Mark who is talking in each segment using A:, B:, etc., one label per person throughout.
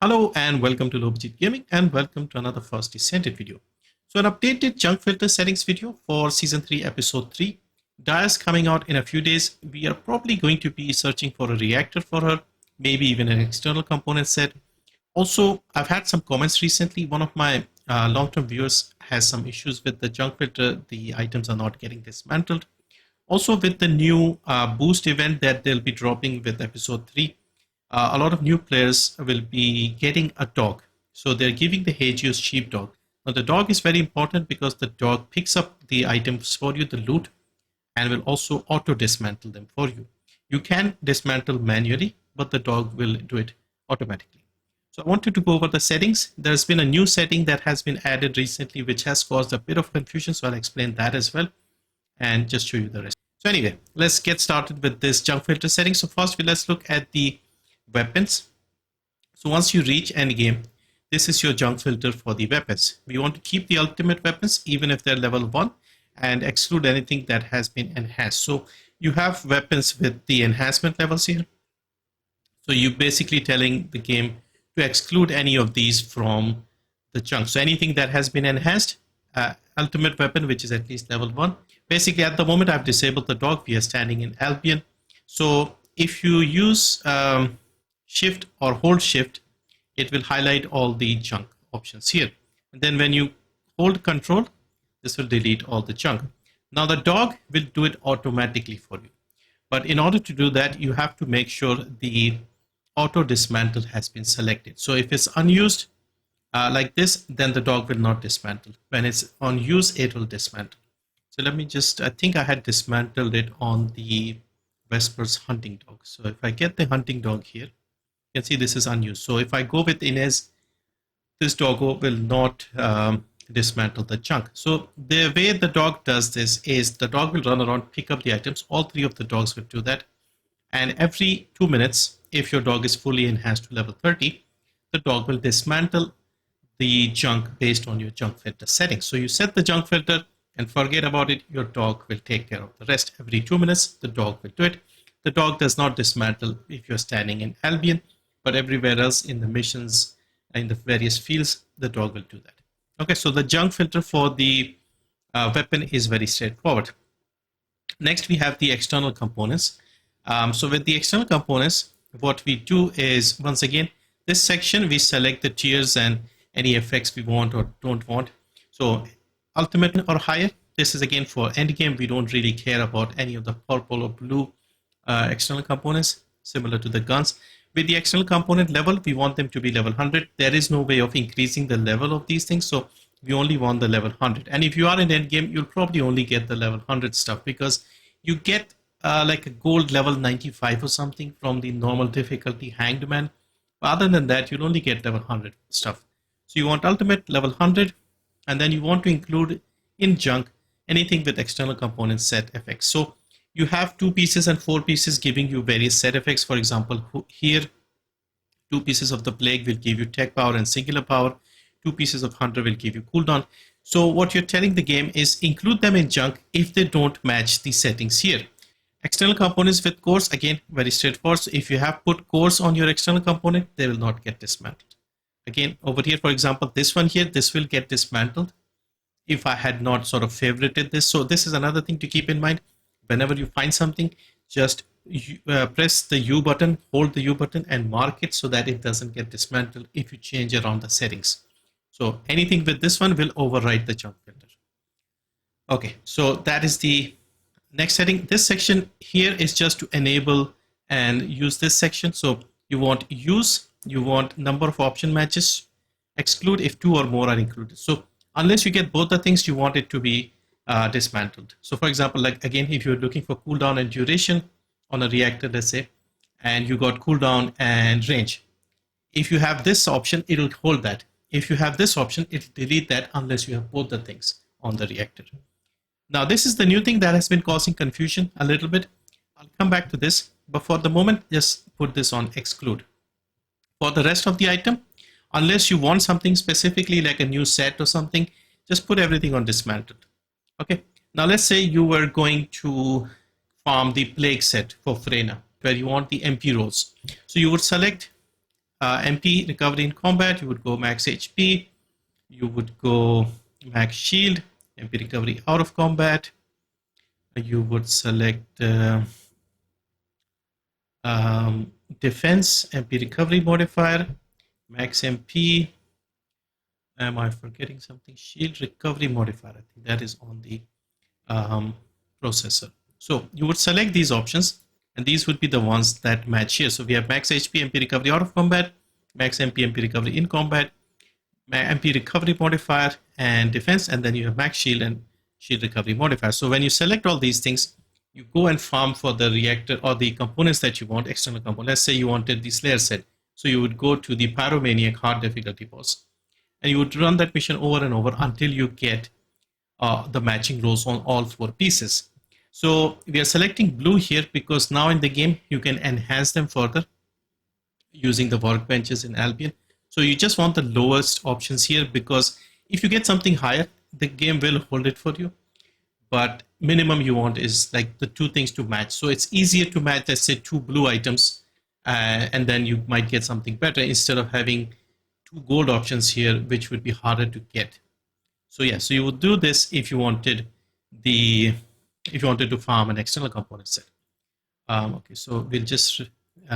A: Hello and welcome to Lobjit Gaming and welcome to another first Descendant video. So an updated junk filter settings video for season 3 episode 3. Dia is coming out in a few days. We are probably going to be searching for a reactor for her, maybe even an external component set. Also, I've had some comments recently. One of my long-term viewers has some issues with the junk filter. The items are not getting dismantled. Also with the new boost event that they'll be dropping with episode 3. A lot of new players will be getting a dog. So they're giving the Hagios sheepdog. Now the dog is very important because the dog picks up the items for you, the loot, and will also auto-dismantle them for you. You can dismantle manually, but the dog will do it automatically. So I wanted to go over the settings. There's been a new setting that has been added recently, which has caused a bit of confusion. So I'll explain that as well and just show you the rest. So anyway, let's get started with this junk filter setting. So first, let's look at the weapons. So once you reach endgame, this is your junk filter for the weapons. We want to keep the ultimate weapons even if they're level 1 and exclude anything that has been enhanced. So you have weapons with the enhancement levels here. So you're basically telling the game to exclude any of these from the junk. So anything that has been enhanced, ultimate weapon, which is at least level 1. Basically at the moment I've disabled the dog. We are standing in Albion. So if you use shift or hold shift, it will highlight all the junk options here. And then when you hold control, this will delete all the junk. Now the dog will do it automatically for you. But in order to do that, you have to make sure the auto dismantle has been selected. So if it's unused like this, then the dog will not dismantle. When it's on use, it will dismantle. So let me just, I think I had dismantled it on the Vesper's hunting dog. So if I get the hunting dog here, you can see this is unused. So if I go with Inez, this doggo will not dismantle the junk. So the way the dog does this is the dog will run around, pick up the items. All 3 of the dogs will do that. And every 2 minutes, if your dog is fully enhanced to level 30, the dog will dismantle the junk based on your junk filter settings. So you set the junk filter and forget about it. Your dog will take care of the rest. Every 2 minutes, the dog will do it. The dog does not dismantle if you're standing in Albion, but everywhere else in the missions, in the various fields, the dog will do that. Okay, so the junk filter for the weapon is very straightforward. Next, we have the external components. So with the external components, what we do is, once again, this section, we select the tiers and any effects we want or don't want. So ultimate or higher, this is again for endgame. We don't really care about any of the purple or blue external components, similar to the guns. With the external component level, we want them to be level 100. There is no way of increasing the level of these things, so we only want the level 100. And if you are in endgame, you'll probably only get the level 100 stuff because you get like a gold level 95 or something from the normal difficulty hanged man. Other than that, you'll only get level 100 stuff. So you want ultimate level 100, and then you want to include in junk anything with external component set effects. So you have 2 pieces and 4 pieces giving you various set effects. For example, here 2 pieces of the plague will give you tech power and singular power. 2 pieces of hunter will give you cooldown. So what you're telling the game is include them in junk if they don't match the settings here. External components with cores, again, very straightforward. So if you have put cores on your external component, they will not get dismantled. Again, over here, for example, this one here, this will get dismantled if I had not sort of favorited this. So this is another thing to keep in mind. Whenever you find something, just press the U button, hold the U button and mark it so that it doesn't get dismantled if you change around the settings. So anything with this one will override the junk filter. Okay, so that is the next setting. This section here is just to enable and use this section. So you want use, you want number of option matches, exclude if 2 or more are included. So unless you get both the things, you want it to be dismantled. So for example, like again, if you're looking for cooldown and duration on a reactor, let's say, and you got cooldown and range, if you have this option, it will hold that. If you have this option, it will delete that unless you have both the things on the reactor. Now this is the new thing that has been causing confusion a little bit. I'll come back to this, but for the moment, just put this on exclude. For the rest of the item, unless you want something specifically like a new set or something, just put everything on dismantled. Okay, now let's say you were going to farm the plague set for Freyna, where you want the MP rolls. So you would select MP recovery in combat, you would go max HP, you would go max shield, MP recovery out of combat, you would select defense, MP recovery modifier, max MP. Am I forgetting something? Shield recovery modifier. I think that is on the processor. So you would select these options, and these would be the ones that match here. So we have max HP, MP recovery out of combat, max MP recovery in combat, MP recovery modifier, and defense, and then you have max shield and shield recovery modifier. So when you select all these things, you go and farm for the reactor or the components that you want, external components. Let's say you wanted the Slayer set. So you would go to the Pyromaniac hard difficulty boss, and you would run that mission over and over until you get the matching rolls on all 4 pieces. So we are selecting blue here because now in the game you can enhance them further using the workbenches in Albion. So you just want the lowest options here, because if you get something higher, the game will hold it for you. But minimum you want is like the 2 things to match. So it's easier to match, let's say, 2 blue items, and then you might get something better instead of having 2 gold options here, which would be harder to get. So yeah, so you would do this if you wanted to farm an external component set. Okay, so we'll just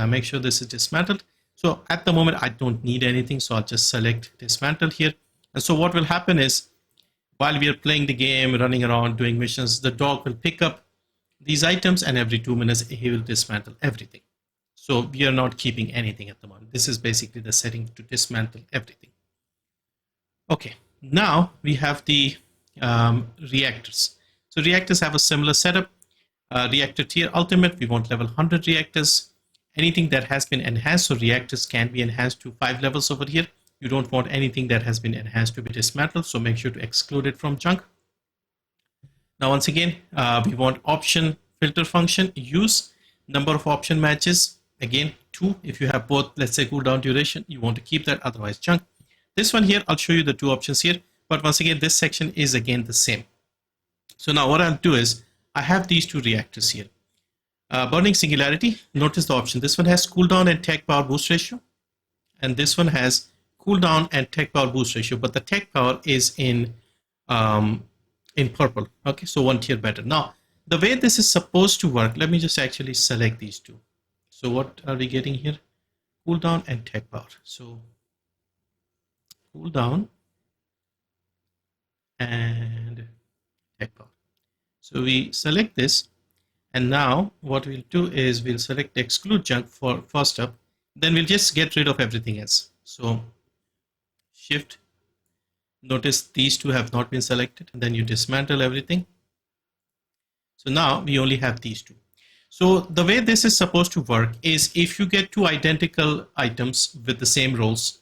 A: make sure this is dismantled. So at the moment I don't need anything, so I'll just select dismantle here. And so what will happen is, while we are playing the game, running around doing missions, the dog will pick up these items, and every 2 minutes he will dismantle everything. So we are not keeping anything at the moment. This is basically the setting to dismantle everything. Okay, now we have the reactors. So reactors have a similar setup. Reactor tier ultimate, we want level 100 reactors. Anything that has been enhanced, so reactors can be enhanced to 5 levels over here. You don't want anything that has been enhanced to be dismantled, so make sure to exclude it from junk. Now once again, we want option filter function, use number of option matches, again 2. If you have both, let's say cooldown duration, you want to keep that, otherwise junk. This one here, I'll show you the 2 options here, but once again this section is again the same. So now what I'll do is, I have these 2 reactors here. Burning Singularity, notice the option. This one has cooldown and tech power boost ratio, and this one has cooldown and tech power boost ratio, but the tech power is in purple. Okay, so 1 tier better. Now, the way this is supposed to work, let me just actually select these 2. So what are we getting here? Cooldown and tech power. So cooldown and tech power. So we select this, and now what we'll do is we'll select exclude junk for first up, then we'll just get rid of everything else. So shift, notice these 2 have not been selected, and then you dismantle everything. So now we only have these 2. So the way this is supposed to work is, if you get 2 identical items with the same roles,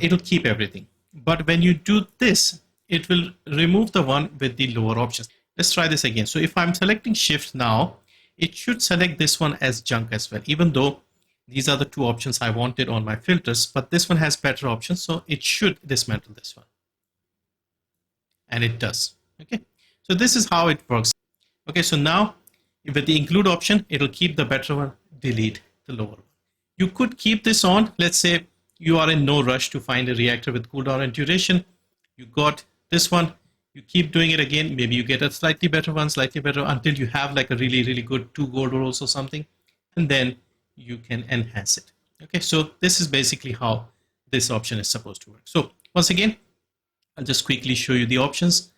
A: it'll keep everything. But when you do this, it will remove the one with the lower options. Let's try this again. So if I'm selecting shift now, it should select this one as junk as well, even though these are the 2 options I wanted on my filters, but this one has better options, so it should dismantle this one. And it does. Okay, so this is how it works. Okay, so now with the include option, it'll keep the better one, delete the lower one. You could keep this on. Let's say you are in no rush to find a reactor with cooldown and duration. You got this one, you keep doing it again, maybe you get a slightly better one, slightly better, until you have like a really, really good 2 gold rolls or something, and then you can enhance it. Okay, so this is basically how this option is supposed to work. So once again, I'll just quickly show you the options.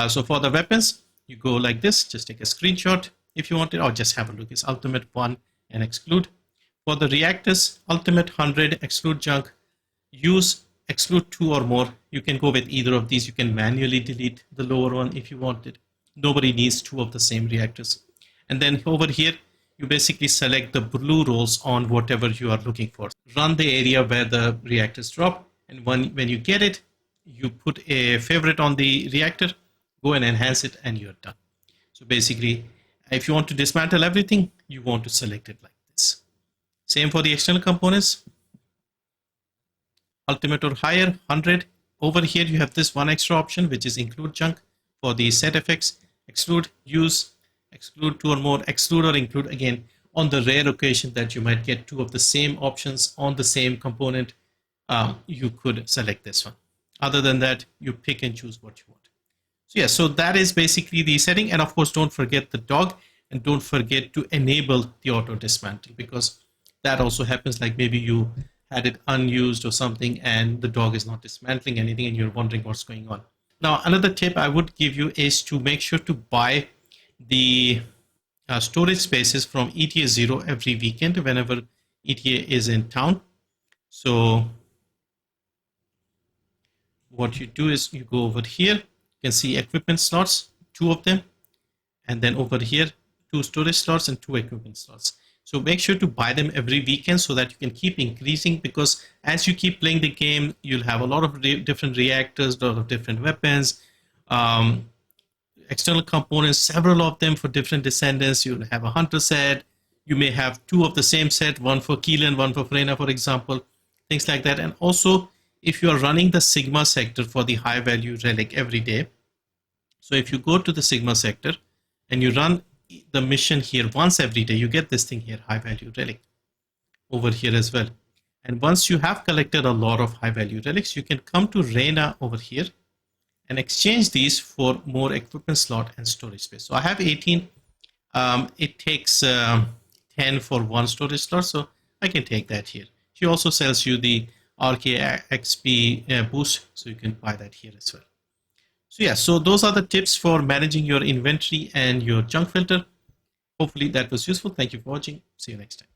A: So for the weapons, you go like this, just take a screenshot if you want it, or just have a look. It's ultimate 1 and exclude. For the reactors, ultimate 100, exclude junk, use exclude 2 or more. You can go with either of these. You can manually delete the lower one if you wanted. Nobody needs 2 of the same reactors. And then over here, you basically select the blue rolls on whatever you are looking for. Run the area where the reactors drop, and when you get it, you put a favorite on the reactor, go and enhance it, and you're done. So basically, if you want to dismantle everything, you want to select it like this. Same for the external components. Ultimate or higher, 100. Over here, you have this one extra option, which is include junk. For the set effects, exclude, use, exclude 2 or more, exclude or include. Again, on the rare occasion that you might get two of the same options on the same component, you could select this one. Other than that, you pick and choose what you want. So yeah, so that is basically the setting. And of course, don't forget the dog, and don't forget to enable the auto dismantle, because that also happens, like maybe you had it unused or something and the dog is not dismantling anything and you're wondering what's going on. Now, another tip I would give you is to make sure to buy the storage spaces from ETA 0 every weekend whenever ETA is in town. So what you do is you go over here, you can see equipment slots, 2 of them, and then over here 2 storage slots and 2 equipment slots. So make sure to buy them every weekend so that you can keep increasing, because as you keep playing the game, you'll have a lot of different reactors, a lot of different weapons, external components, several of them for different descendants. You'll have a hunter set. You may have 2 of the same set, one for Keelan, one for Freyna, for example, things like that. And also, if you are running the Sigma sector for the high value relic every day, so if you go to the Sigma sector and you run the mission here once every day, you get this thing here, high value relic, over here as well. And once you have collected a lot of high value relics, you can come to Reyna over here and exchange these for more equipment slot and storage space. So I have 18. It takes 10 for 1 storage slot, so I can take that here. She also sells you the RKXP boost, so you can buy that here as well. So yeah, so those are the tips for managing your inventory and your junk filter. Hopefully that was useful. Thank you for watching. See you next time.